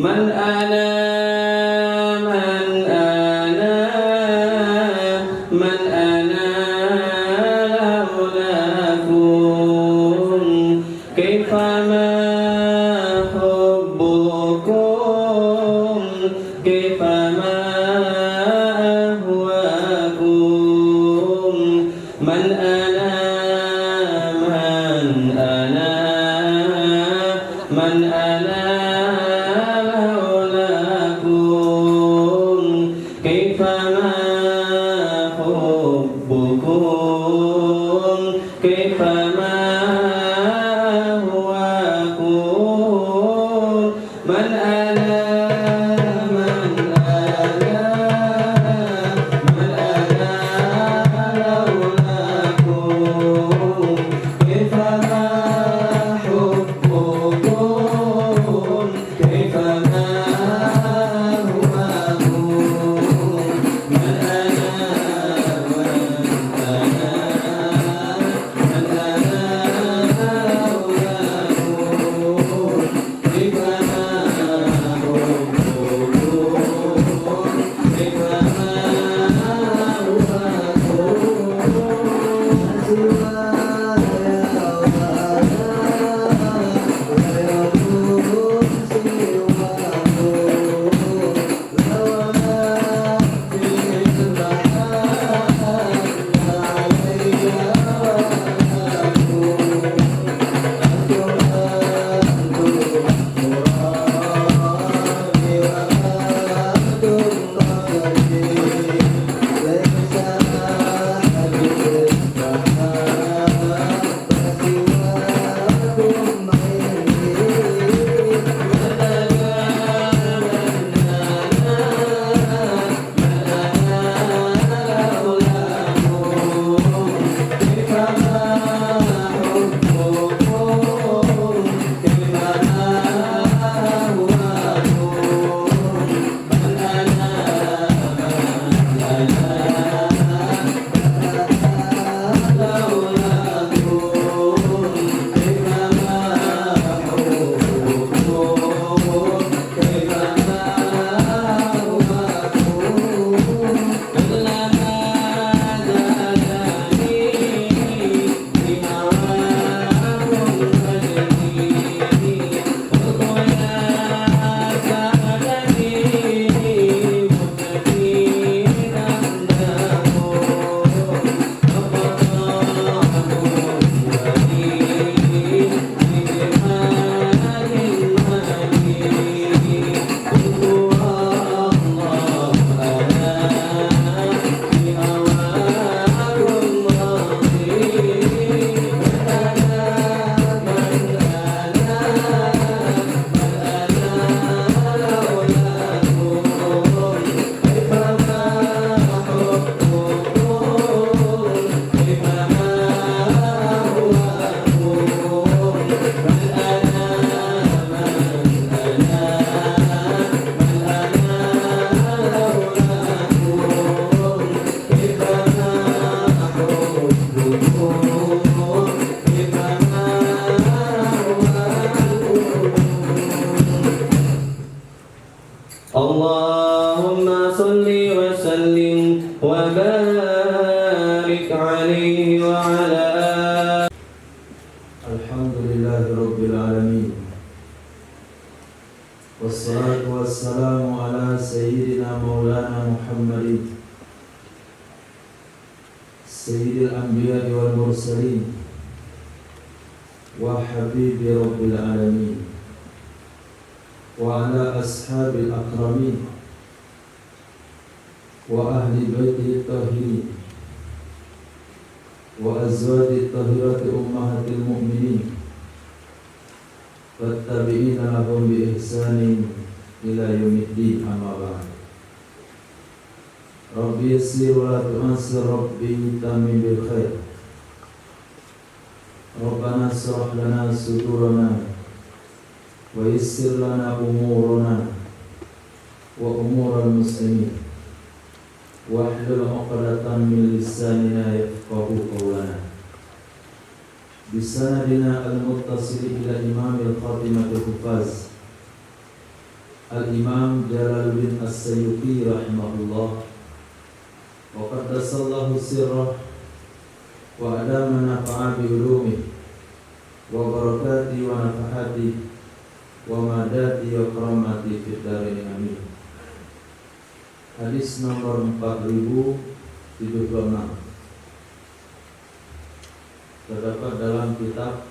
من أنا من أنا لولاكم كيفما حبكم كيفما أهواكم من أنا من أنا لولاكم كيفما حبكم كيفما أهواكم من أنا لولاكم كيفما حبكم كيفما اللهم صل وسلم وبارك عليه وعلى الحمد لله رب العالمين والصلاة والسلام على سيدنا مولانا محمد سيد الأنبياء والمرسلين وحبيب رب العالمين وعلى أصحاب الأكرمين وأهل بيته الطاهرين وأزواج الطاهرات أمهات المؤمنين والتابعين لهم بإحسان إلى يوم الدين أما بعد ربي يسر ولا تؤثر ربي تمم بالخير ربنا اشرح لنا صدورنا ويسر لنا أمورنا وأمور المسلمين واحلل عقدة من لساننا يفقهوا قولنا بسندنا المتصل إلى إمام الخاتمة الحفاظ Al-Imam Jalaluddin As-Sayyuti rahimahullah wa qaddasallahu sirrah wa adama nafa'a bi ulumih wa barakati wa nafahati wa madati wa karamati fid dharain amin. Hadis nomor 4076 terdapat dalam kitab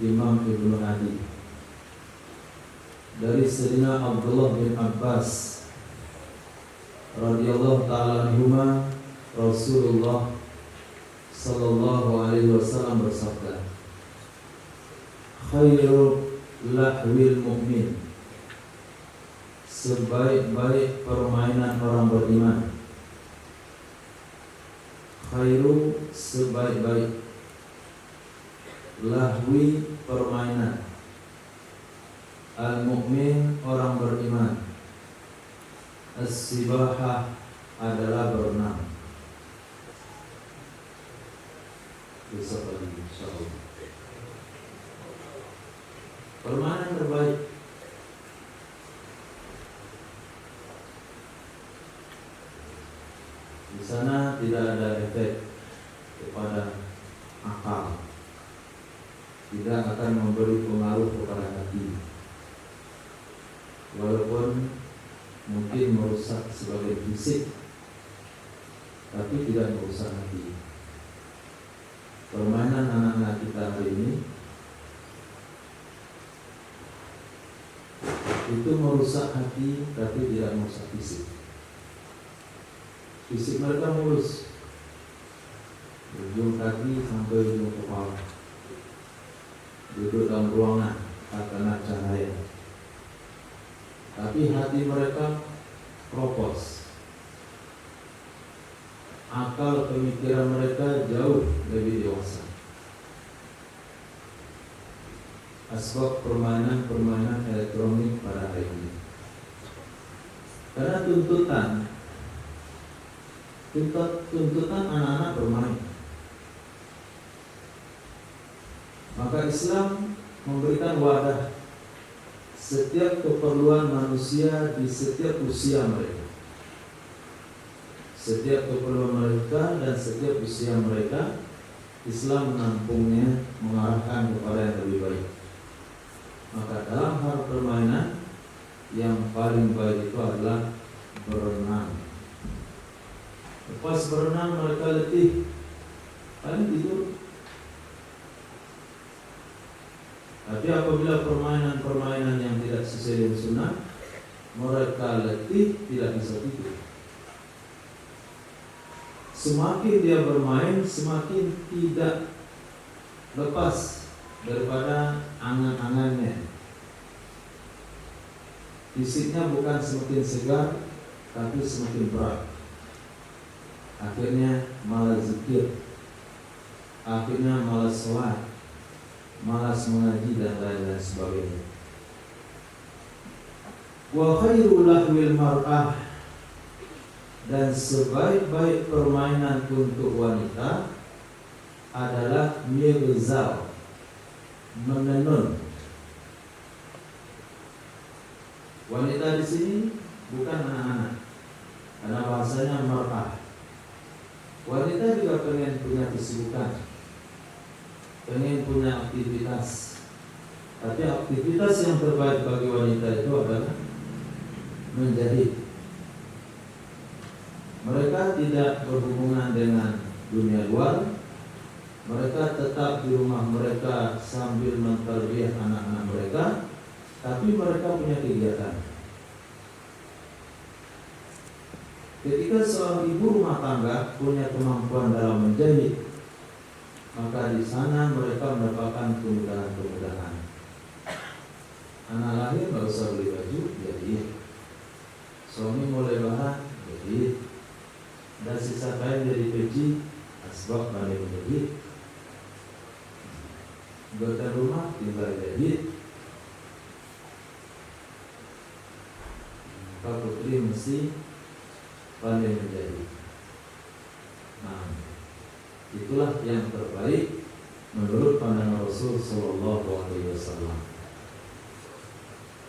Imam Ibnu Adi dari Sayyidina Abdullah bin Abbas radhiyallahu ta'ala anhuma, Rasulullah sallallahu alaihi wasallam bersabda, khairu lahwil mu'min, sebaik-baik permainan orang beriman. Khairu, sebaik-baik, lahwi, permainan, al-mu'min, orang beriman, as-sibahah, adalah berenang. Besok lagi insyaallah. Permainan terbaik. Di sana tidak ada efek kepada akal, tidak akan memberi pengaruh kepada hati, walaupun mungkin merusak sebagai fisik, tapi tidak merusak hati. Permainan anak-anak kita hari ini itu merusak hati, tapi tidak merusak fisik. Fisik mereka mulus, ujung kaki sampai ujung kepala, duduk dalam ruangan tak kena cahaya, tapi hati mereka kropos. Akal pemikiran mereka jauh lebih dewasa. Asbab permainan elektronik pada hari ini, karena tuntutan anak-anak bermain, maka Islam memberikan wadah setiap keperluan manusia di setiap usia mereka. Setiap keperluan mereka dan setiap usia mereka, Islam menampungnya, mengarahkan kepada yang lebih baik. Maka dalam hal permainan, yang paling baik itu adalah berenang. Lepas berenang mereka letih, paling tidur. Tapi apabila permainan-permainan yang tidak sesuai dengan sunnah, mereka letih, tidak bisa tidur. Semakin dia bermain, semakin tidak lepas daripada angan-angannya. Fisiknya bukan semakin segar, tapi semakin berat. Akhirnya malas zikir, akhirnya malas sholat, malas mengaji, dan lain-lain sebagainya. Wa khairul lahwil mar'ah, dan sebaik-baik permainan untuk wanita adalah mirzal, menenun. Wanita di sini bukan anak-anak, karena bahasanya mar'ah. Wanita juga pengen punya kesibukan, pengen punya aktivitas. Tapi aktivitas yang terbaik bagi wanita itu adalah menjahit. Mereka tidak berhubungan dengan dunia luar. Mereka tetap di rumah mereka sambil mentarbiyah anak-anak mereka, tapi mereka punya kegiatan. Ketika seorang ibu rumah tangga punya kemampuan dalam menjahit, maka di sana mereka mendapatkan kemudahan-kemudahan. Anak lahir nggak usah beli baju, jahit. Suami mulai bahan, jahit. Dan sisa kain dari peci, asbak balik menjahit. Anggota rumah tinggal jahit. Maka putri mesti pandai menjahit. Nah, itulah yang terbaik menurut pandangan Rasul Sallallahu Alaihi Wasallam.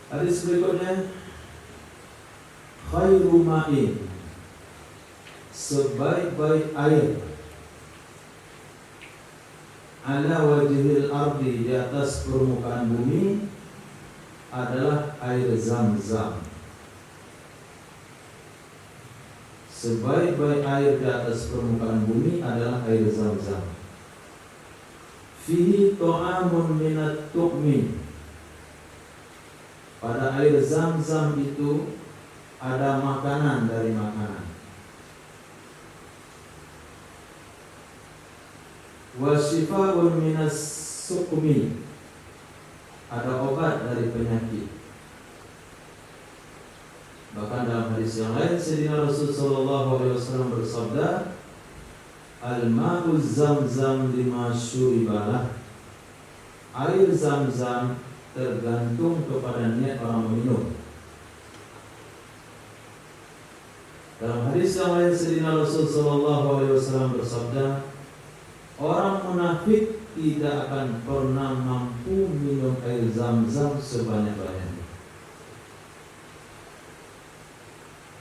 Hadis berikutnya khairu ma'in, sebaik-baik air, ala wajhil ardi, di atas permukaan bumi, adalah air Zam-Zam. Sebaik-baik air di atas permukaan bumi adalah air Zam-Zam. Fihi ta'amun minat tu'mi, pada air Zam-Zam itu ada makanan dari makanan. Wa shifaa'un minas suqmi, ada obat dari penyakit. Bahkan dalam hadis yang lain, Sayyidina Rasul sallallahu alaihi wasallam bersabda, al-ma'u Zam-Zam lima syuribalah, air Zam-Zam tergantung kepada niat orang meminum. Dalam hadis yang lain, Sayyidina Rasul sallallahu alaihi wasallam bersabda, orang munafik tidak akan pernah mampu minum air Zam-Zam sebanyak-banyaknya.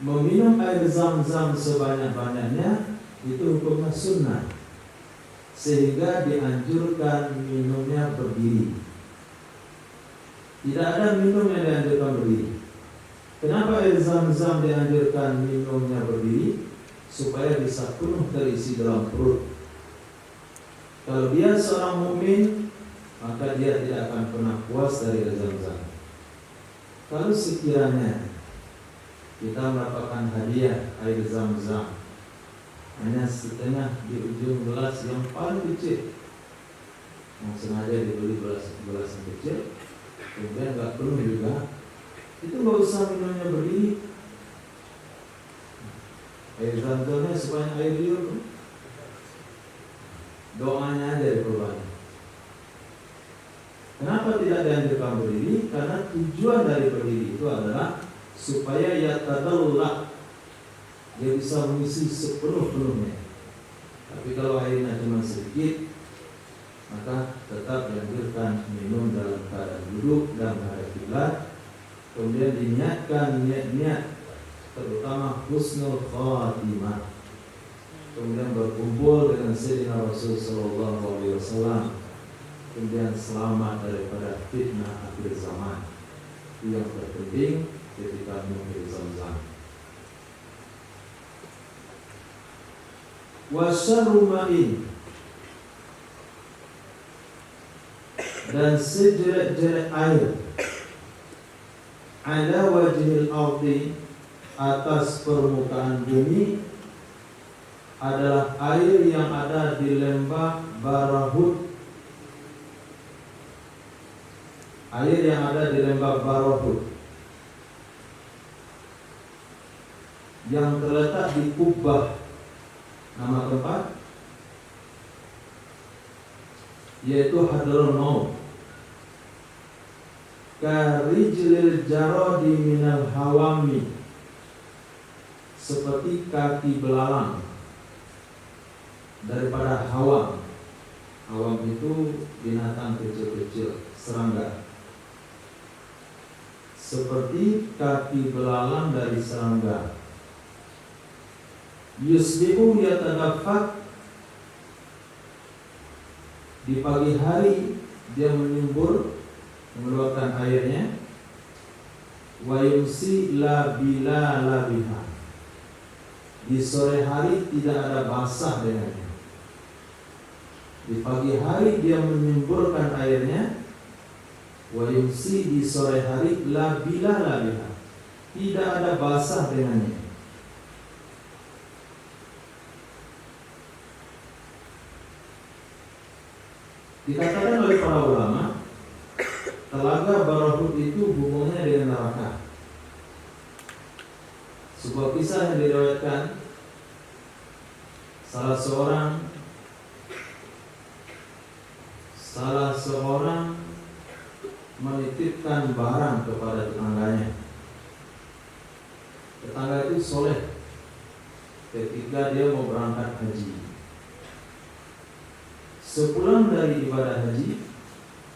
Meminum air Zam-Zam sebanyak-banyaknya itu hukumnya sunnah, sehingga dianjurkan minumnya berdiri. Tidak ada minum yang dianjurkan berdiri. Kenapa air Zam-Zam dianjurkan minumnya berdiri? Supaya bisa penuh terisi dalam perut. Kalau dia seorang mukmin, maka dia tidak akan pernah puas dari air Zam-Zam. Kalau sekiranya kita mendapatkan hadiah air Zam-Zam hanya setengah di ujung gelas yang paling kecil, yang sengaja dibeli gelas yang kecil, kemudian nggak penuh juga, itu nggak usah minumnya berdiri. Air Zam-Zamnya sebanyak air liur, doanya aja diperbanyak. Kenapa tidak dianjurkan berdiri? Karena tujuan dari berdiri itu adalah supaya yatadallak, dia bisa mengisi sepenuh-penuhnya. Tapi kalau airnya cuma sedikit, maka tetap dianjurkan minum dalam keadaan duduk dan menghadap kiblat. Kemudian diniatkan niat-niat, terutama husnul khatimah. Kemudian berkumpul dengan Sayyidina Rasul sallallahu alaihi wasallam. Kemudian selamat daripada fitnah akhir zaman. Itu yang terpenting ketika minum air Zam-Zam. Wa syarru ma'in, dan sejelek-jelek air, ala wajhil ardi, atas permukaan bumi, adalah air yang ada di lembah Barahud. Air yang ada di lembah Barahud yang terletak di Kubbah, nama tempat, yaitu Hadraul Maut. Karijlil jarodi minal hawami, seperti kaki belalang daripada hawam. Hawam itu binatang kecil-kecil, serangga. Seperti kaki belalang dari serangga. Yusbihu yatadaffaq, di pagi hari dia menyembur, mengeluarkan airnya. Wa yumsi la bila labiha, di sore hari tidak ada basah dengannya. Di pagi hari dia menyemburkan airnya. Wa yumsi, di sore hari, la bila labiha, tidak ada basah dengannya. Dikatakan oleh para ulama, telaga Barahud itu hubungannya dengan neraka. Sebuah kisah yang diriwayatkan, salah seorang menitipkan barang kepada tetangganya. Tetangga itu soleh ketika dia mau berangkat haji. Sepulang dari ibadah haji,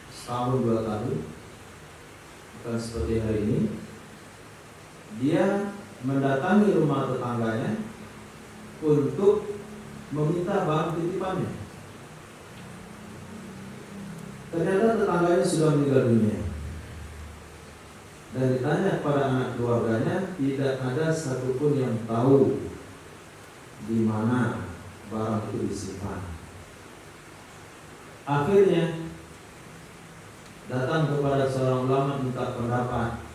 setahun 2 tahun, bukan seperti hari ini, dia mendatangi rumah tetangganya untuk meminta barang titipannya. Ternyata tetangganya sudah meninggal dunia. Dan ditanya kepada anak keluarganya, tidak ada satupun yang tahu di mana barang itu disimpan. Akhirnya datang kepada seorang ulama minta pendapat,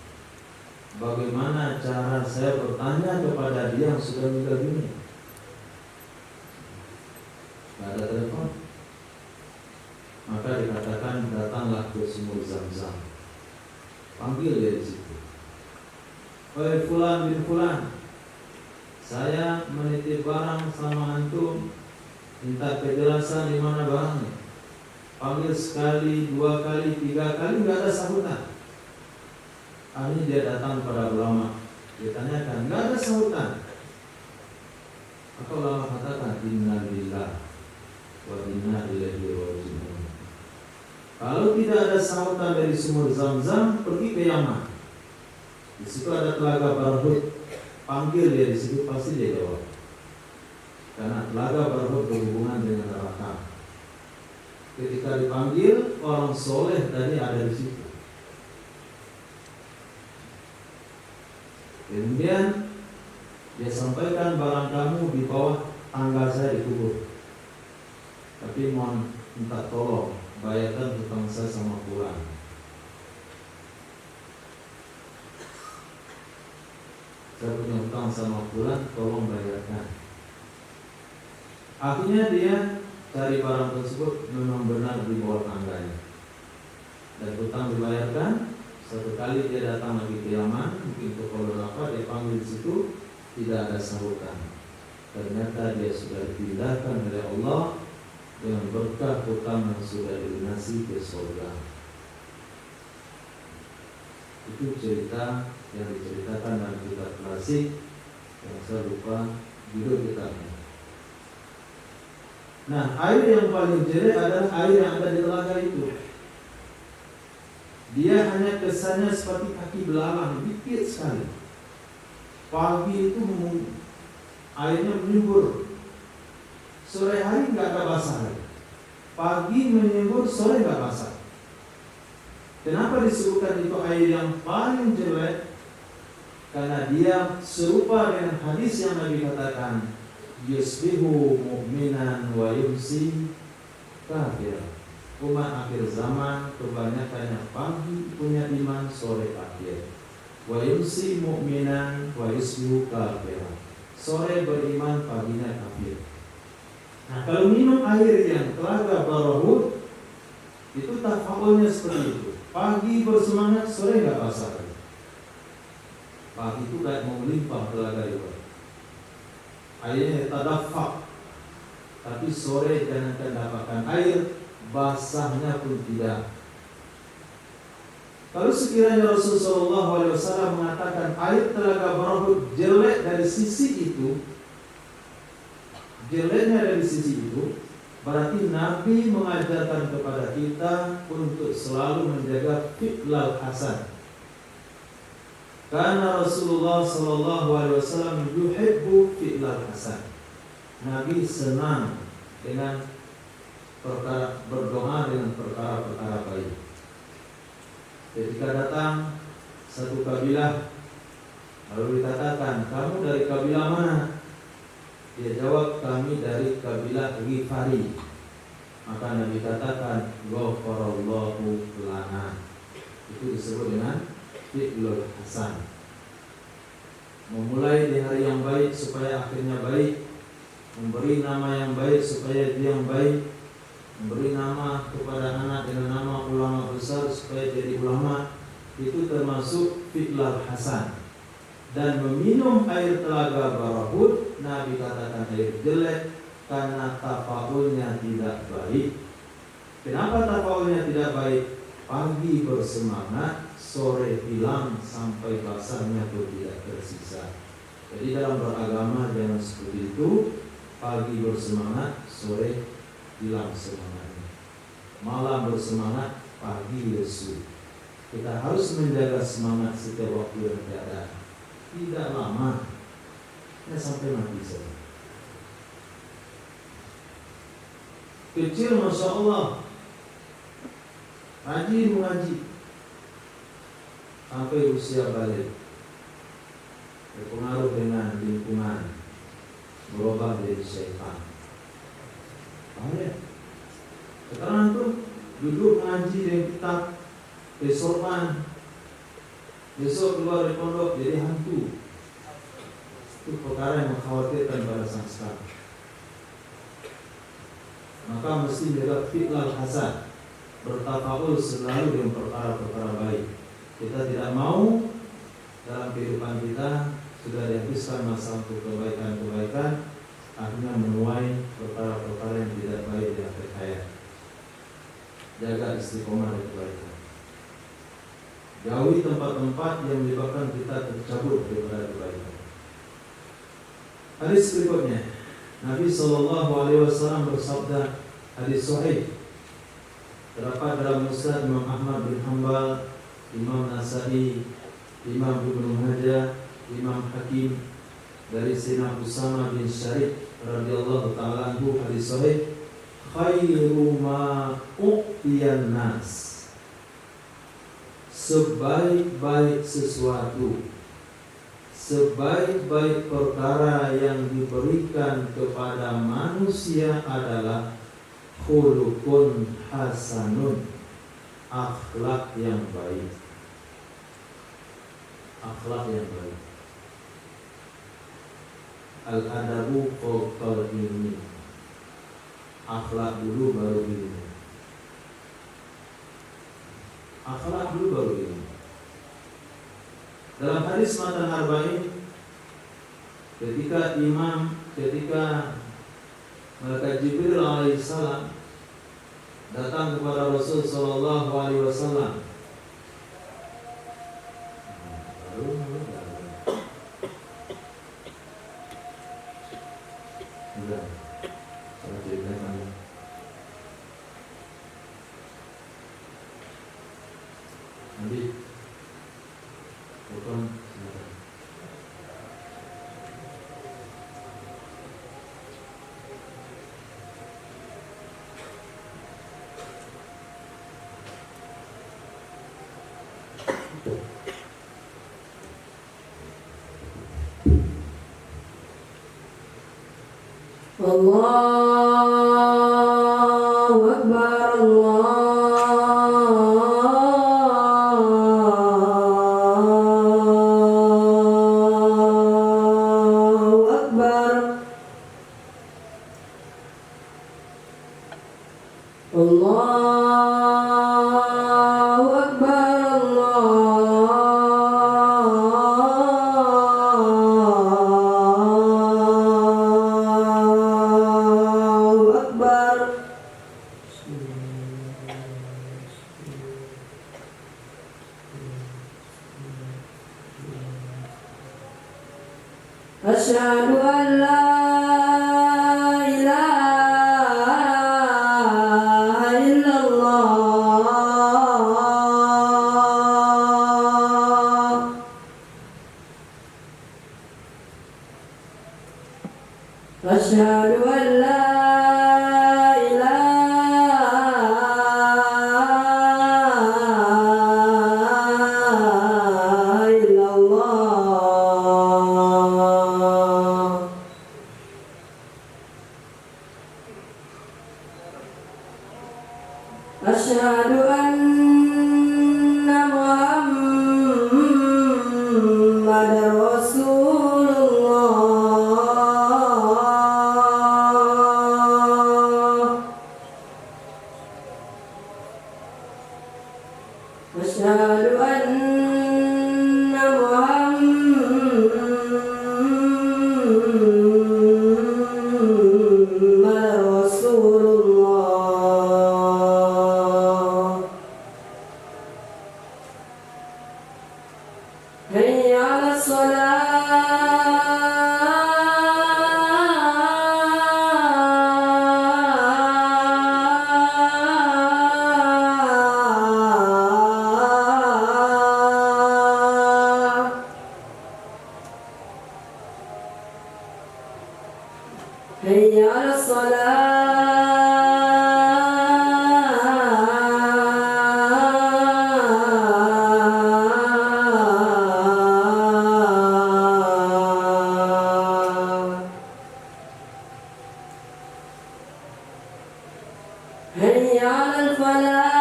bagaimana cara saya bertanya kepada dia yang sudah meninggal dunia. Tidak ada telepon. Maka dikatakan, datanglah ke sumur Zam-Zam. Panggil dia di situ. Wahai fulan bin fulan, saya menitip barang sama antum, minta penjelasan di mana barangnya. Panggil sekali, 2 kali, 3 kali, nggak ada sambutan. Akhirnya dia datang pada ulama, dia tanyakan, nggak ada sambutan. Maka ulama katakan, inna lillah wa inna ilaihi raji'un. Kalau tidak ada sambutan dari sumur Zam-Zam, pergi ke Yaman. Di situ ada telaga Barhut. Panggil dia di situ, pasti dia jawab. Karena telaga Barhut berhubungan dengan neraka. Ketika dipanggil, orang soleh tadi ada di situ. Kemudian dia sampaikan, barang kamu di bawah tangga saya dikubur. Tapi mohon minta tolong, bayarkan hutang saya sama pulang. Saya punya hutang sama pulang, tolong bayarkan. Akhirnya dia cari barang tersebut, memang benar di bawah tangganya. Dan hutang dibayarkan. Satu kali dia datang lagi ke Yaman, mungkin ke Kuala Lumpur, dia panggil di situ, tidak ada sambutan. Ternyata dia sudah dipindahkan oleh Allah dengan berkah hutang yang sudah dilunasi ke surga. Itu cerita yang diceritakan dalam kitab klasik yang saya lupa judul kitabnya. Nah, air yang paling jernih adalah air yang ada di telaga itu. Dia hanya kesannya seperti kaki belalang, dikit sekali. Pagi itu airnya menyembur. Sore hari nggak ada basah. Pagi menyembur, sore nggak basah. Kenapa disebutkan itu air yang paling jelek? Karena dia serupa dengan hadis yang Nabi katakan, yusbihu mu'minan wa yumsi kafir. Umat akhir zaman kebanyakannya pagi punya iman, sore kafir. Wa yumsi mu'minan wa yusbihu kafir. Sore beriman, paginya kafir. Nah, kalau minum air yang telaga Barhut, itu tafaulnya seperti itu. Pagi bersemangat, sore nggak basah. Pagi itu kayak mau melimpah telaga itu. Airnya tadafak, tapi sore jangan dapatkan air, basahnya pun tidak. Kalau sekiranya Rasulullah SAW mengatakan air telaga Barhut jelek dari sisi itu, jeleknya dari sisi itu, berarti Nabi mengajarkan kepada kita untuk selalu menjaga fi'lal hasan. Karena Rasulullah SAW yuhibbu fi'lal hasan. Nabi senang dengan perkara, berdoa dengan perkara-perkara baik. Ketika datang satu kabilah, lalu dikatakan, kamu dari kabilah mana? Dia jawab, kami dari kabilah Ghifari. Maka Nabi katakan, ghafarallahu lana. Itu disebut dengan fi'lul hasan. Memulai di hari yang baik supaya akhirnya baik, memberi nama yang baik supaya dia yang baik, memberi nama kepada anak dengan nama ulama besar supaya jadi ulama. Itu termasuk fi'lul hasan. Dan meminum air telaga Barhut, Nabi katakan air jelek karena tafaulnya tidak baik. Kenapa tafaulnya tidak baik? Pagi bersemangat, sore hilang sampai basahnya pun tidak tersisa. Jadi dalam beragama jangan seperti itu. Pagi bersemangat, sore hilang semangatnya. Malam bersemangat, pagi lesu. Kita harus menjaga semangat setiap waktu dan keadaan. tidak lama, ya sampai mati saja. Kecil Masya Allah, rajin mengaji sampai usia balik, berpengaruh dengan lingkungan, berubah dari syaitan. Bahaya. Sekarang tuh duduk mengaji dengan kitab, besokan, besok keluar dari pondok jadi hantu. Itu perkara yang mengkhawatirkan pada sang sekarang. Maka mesti menjaga fi'lal hasan, bertafakul selalu dengan perkara-perkara baik. Kita tidak mau dalam kehidupan kita sudah dihabiskan masa untuk kebaikan-kebaikan, akhirnya menuai perkara-perkara yang tidak baik di akhir hayat. Jaga istiqomah dan kebaikan. Jauhi tempat-tempat yang menyebabkan kita tercabut daripada kebaikan. Hadis berikutnya, Nabi SAW bersabda, hadis sahih terdapat dalam Musnad Imam Ahmad bin Hanbal, Imam Nasai, Imam Ibnu Majah, Imam Hakim, dari Sayyidina Usama bin Syarif radhiyallahu ta'ala anhu, hadis sahih, khairu ma u'tiyan nas, sebaik-baik sesuatu, sebaik-baik perkara yang diberikan kepada manusia adalah khuluqun hasanun, akhlak yang baik. Akhlak yang baik. Al-adabu fawqal ilmi. Akhlak dulu baru ilmu. Akhlak dulu baru ilmu. Dalam hadis matan arba'in, ketika malaikat Jibril alaihissalam datang kepada Rasul sallallahu alaihi wasallam, Allahu Akbar, Allahu Akbar, Allahu Akbar, Allahu Akbar. Asyhadu an la ilaha illallah. Asyhadu an la ilaha illallah. Asyhadu anna Muhammadar Rasulullah. Asyhadu anna Muhammadar Rasulullah. Hayya 'alas salat. حي على الفلاح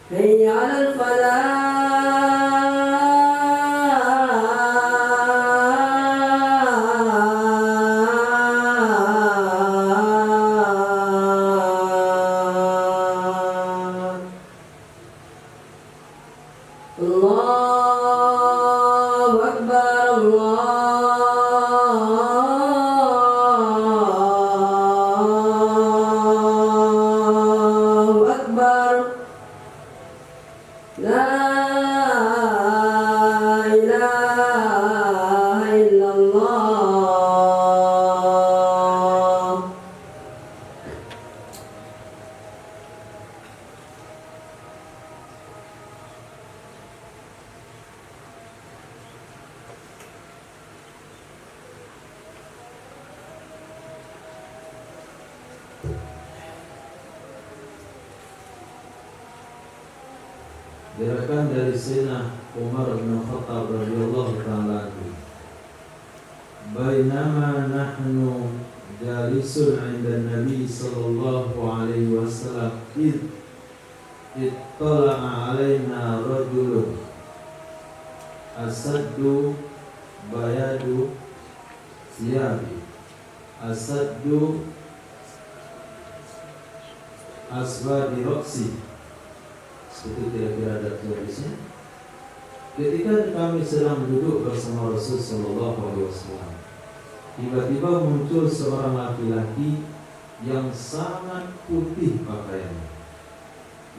حي على الفلاح الله أكبر الله أكبر لا إله إلا الله Diriwayatkan dari Sayyidina Umar bin Khattab radhiyallahu ta'ala anhu, bainama nahnu jalisun 'inda Nabi sallallahu alaihi wasallam id ittala'a 'alaina rajulun asaddu bayadu siyabi asaddu aswadi roksi. Itu kira-kira ada tulisnya. Ketika kami sedang duduk bersama Rasul Sallallahu Alaihi Wasallam, tiba-tiba muncul seorang laki-laki yang sangat putih pakaiannya,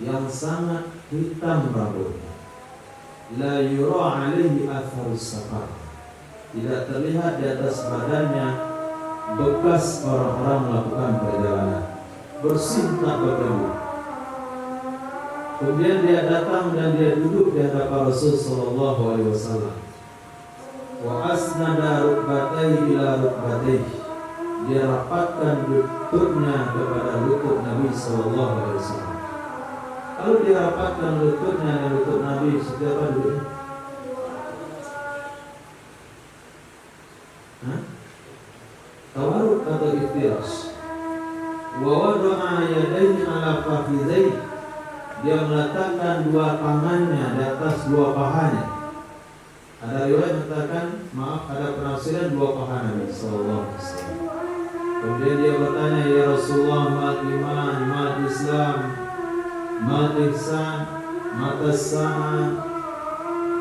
yang sangat hitam rambutnya, la yura alaihi atharus safar, tidak terlihat di atas badannya bekas orang-orang melakukan perjalanan, bersih tak berdebu. Kemudian dia datang dan dia duduk di hadapan Rasul Sallallahu Alaihi Wasallam. Wa asnada rukbatayhi ila rukbatayhi. Dia rapatkan lututnya kepada lutut Nabi Sallallahu Alaihi Wasallam. Kalau dia rapatkan lututnya dan lutut Nabi, setiap apa duduknya? Tawarruk atau iftirash. Wa wada'a yadayhi ala fakhidhayhi. Dia meletakkan dua tangannya di atas dua pahanya. Ada riwayat mengatakan, ada penafsiran dua paha Nabi Sallallahu Alaihi Wasallam. Kemudian dia bertanya, ya Rasulullah, mal iman, mal Islam, mal ihsan, mata sa'ah.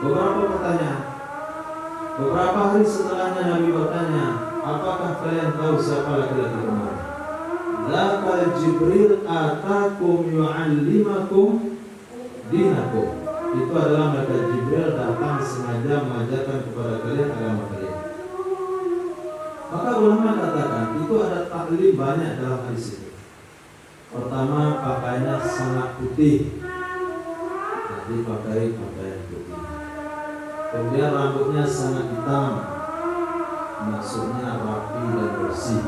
Beberapa pertanyaan. Beberapa hari setelahnya Nabi bertanya, apakah kalian tahu siapa laki-laki kemarin? Zakal Jibril atakum yu'allimakum dinakum. Itu adalah malaikat Jibril datang sengaja mengajarkan kepada kalian agama kalian. Maka ulama katakan itu ada taklim banyak dalam hadis itu. Pertama, pakaiannya sangat putih. Nanti pakai pakaian putih. Kemudian rambutnya sangat hitam. Maksudnya rapi dan bersih.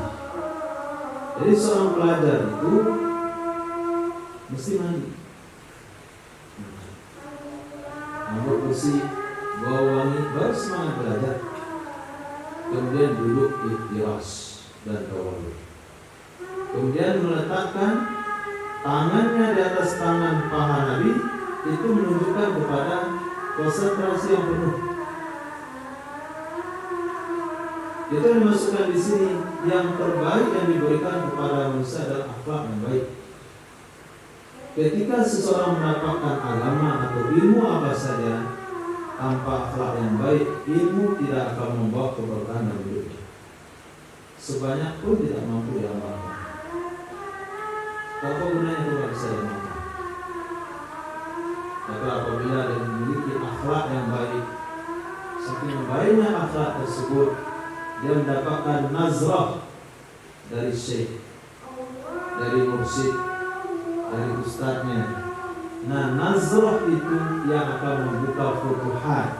Jadi seorang pelajar itu mesti mandi, rambut bersih, bau wangi, baru semangat belajar. Kemudian duduk ikhtiras dan tawadhu. Kemudian meletakkan tangannya di atas tangan paha Nabi, itu menunjukkan kepada konsentrasi yang penuh. Itu dimasukkan di sini, yang terbaik yang diberikan kepada manusia adalah akhlak yang baik. Ketika seseorang mendapatkan agama atau ilmu apa saja tanpa akhlak yang baik, ilmu tidak akan membawa keberkahan dalam hidupnya. Sebanyak pun tidak mampu diamalkan. Apa gunanya itu tidak bisa diamalkan? Maka apabila dia memiliki akhlak yang baik, saking baiknya akhlak tersebut, dia mendapatkan nazrah dari syekh, dari mursyid, dari ustadznya. Nah, nazrah itu yang akan membuka futuhat,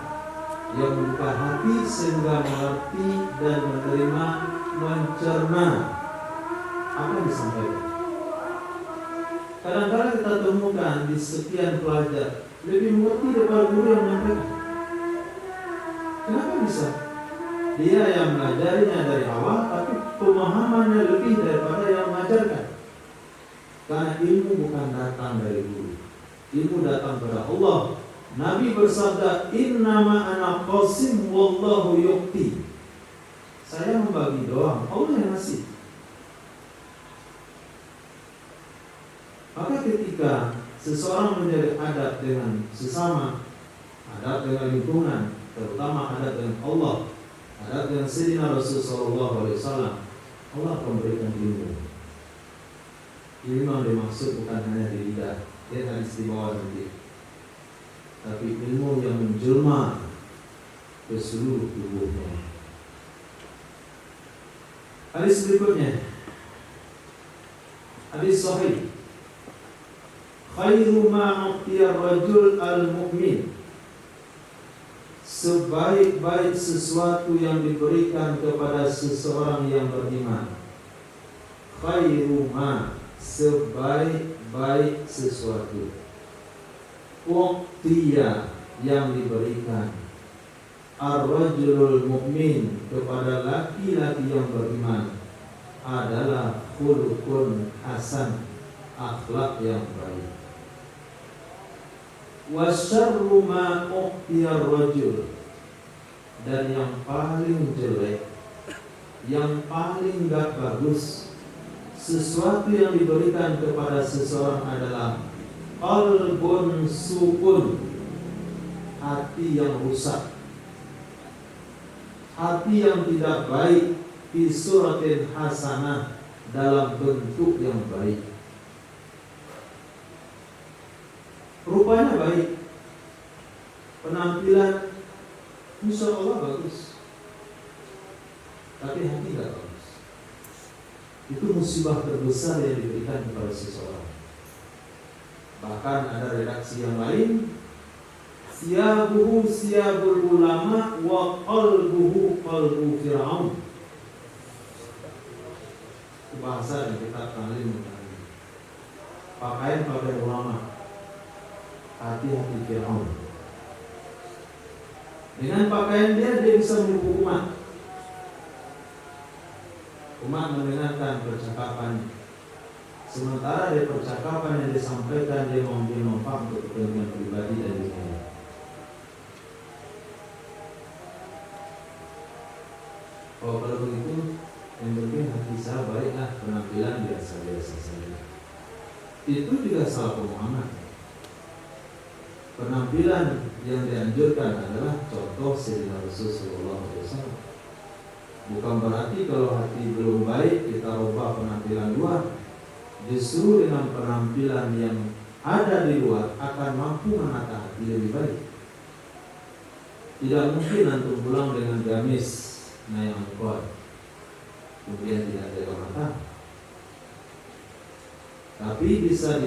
yang membuka hati sehingga mengerti dan menerima, mencerna apa yang disampaikan. Kadang-kadang kita temukan di sekian pelajar lebih mengerti daripada guru yang menyampaikan. Kenapa bisa? Dia yang mengajarinya dari awal, tapi pemahamannya lebih daripada yang mengajarkan. Karena ilmu bukan datang dari guru, ilmu datang pada Allah. Nabi bersabda, Innama ana qasim wallahu yu'ti. Saya membagi doang, Allah yang ngasih. Maka ketika seseorang menjadi adab dengan sesama, adab dengan lingkungan, terutama adab dengan Allah, adab dengan Sayyidina Rasulullah SAW, Allah akan memberikan ilmu. Ilmu yang dimaksud bukan hanya di lidah, dia akan istimewa nanti, tapi ilmu yang menjelma ke seluruh tubuhnya. Hadis berikutnya, hadis sahih. Khairu ma u'tiya rajul al-mu'min. Sebaik-baik sesuatu yang diberikan kepada seseorang yang beriman. Khairu ma, sebaik-baik sesuatu. U'tiya, yang diberikan. Ar-rajulul mu'min, kepada laki-laki yang beriman, adalah khuluqun hasan, akhlak yang baik. Wasyarru ma u'tiyar rajul, dan yang paling jelek, yang paling gak bagus sesuatu yang diberikan kepada seseorang adalah qalbun su'un, hati yang rusak, hati yang tidak baik, fi suratin hasanah, dalam bentuk yang baik. Rupanya baik, penampilan insya Allah bagus, tapi hati tidak bagus. Itu musibah terbesar yang diberikan kepada seseorang. Bahkan ada redaksi yang lain, siyabuhu siyabul ulama wa qalbuhu qalbu fir'aun. Itu bahasa yang kita talim. Pakaian ulama, hati-hati Fir'aun. Dengan pakaian dia bisa menipu umat. Umat mendengarkan percakapan, sementara dari percakapan yang disampaikan dia mengambil manfaat untuk kepentingan pribadi dan dunia. Kalau begitu, yang penting hati saya baiklah, penampilan biasa-biasa saja. Itu juga salah pemahaman. Penampilan yang dianjurkan adalah contoh Sayyidina Rasulullah SAW. Bukan berarti kalau hati belum baik kita rubah penampilan luar. Justru dengan penampilan yang ada di luar akan mampu menata hati lebih baik. Tidak mungkin antum pulang dengan gamis naik angkot kemudian tidak ada mata. Tapi bisa